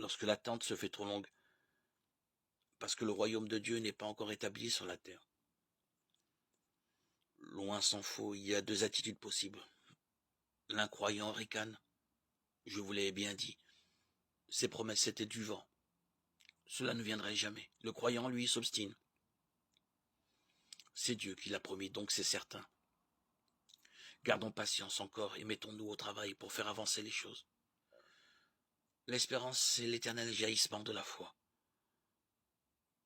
lorsque l'attente se fait trop longue, parce que le royaume de Dieu n'est pas encore établi sur la terre. Loin s'en faut, il y a deux attitudes possibles. L'incroyant ricane, je vous l'ai bien dit, ses promesses étaient du vent. Cela ne viendrait jamais. Le croyant, lui, s'obstine. C'est Dieu qui l'a promis, donc c'est certain. Gardons patience encore et mettons-nous au travail pour faire avancer les choses. L'espérance, c'est l'éternel jaillissement de la foi.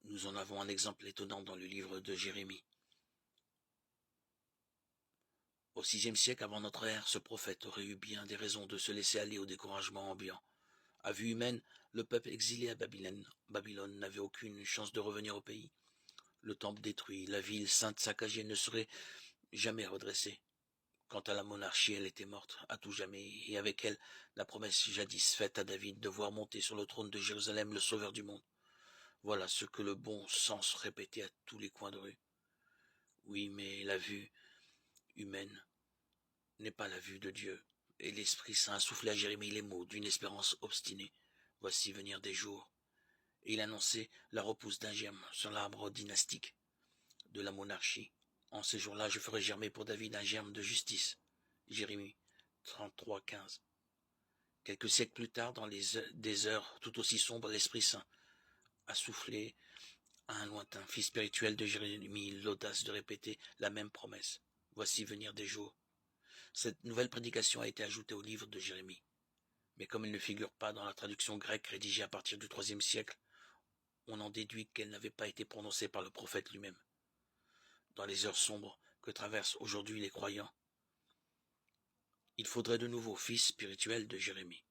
Nous en avons un exemple étonnant dans le livre de Jérémie. Au VIe siècle avant notre ère, ce prophète aurait eu bien des raisons de se laisser aller au découragement ambiant. À vue humaine, le peuple exilé à Babylone n'avait aucune chance de revenir au pays. Le temple détruit, la ville sainte saccagée ne serait jamais redressée. Quant à la monarchie, elle était morte, à tout jamais, et avec elle, la promesse jadis faite à David de voir monter sur le trône de Jérusalem le sauveur du monde. Voilà ce que le bon sens répétait à tous les coins de rue. Oui, mais la vue humaine n'est pas la vue de Dieu, et l'Esprit Saint a soufflé à Jérémie les mots d'une espérance obstinée. Voici venir des jours. Et il annonçait la repousse d'un germe sur l'arbre dynastique de la monarchie. En ces jours-là, je ferai germer pour David un germe de justice. Jérémie 33:15. Quelques siècles plus tard, dans des heures tout aussi sombres, l'Esprit Saint a soufflé à un lointain fils spirituel de Jérémie l'audace de répéter la même promesse. Voici venir des jours. Cette nouvelle prédication a été ajoutée au livre de Jérémie. Mais comme elle ne figure pas dans la traduction grecque rédigée à partir du IIIe siècle, on en déduit qu'elle n'avait pas été prononcée par le prophète lui-même. Dans les heures sombres que traversent aujourd'hui les croyants, il faudrait de nouveau fils spirituel de Jérémie.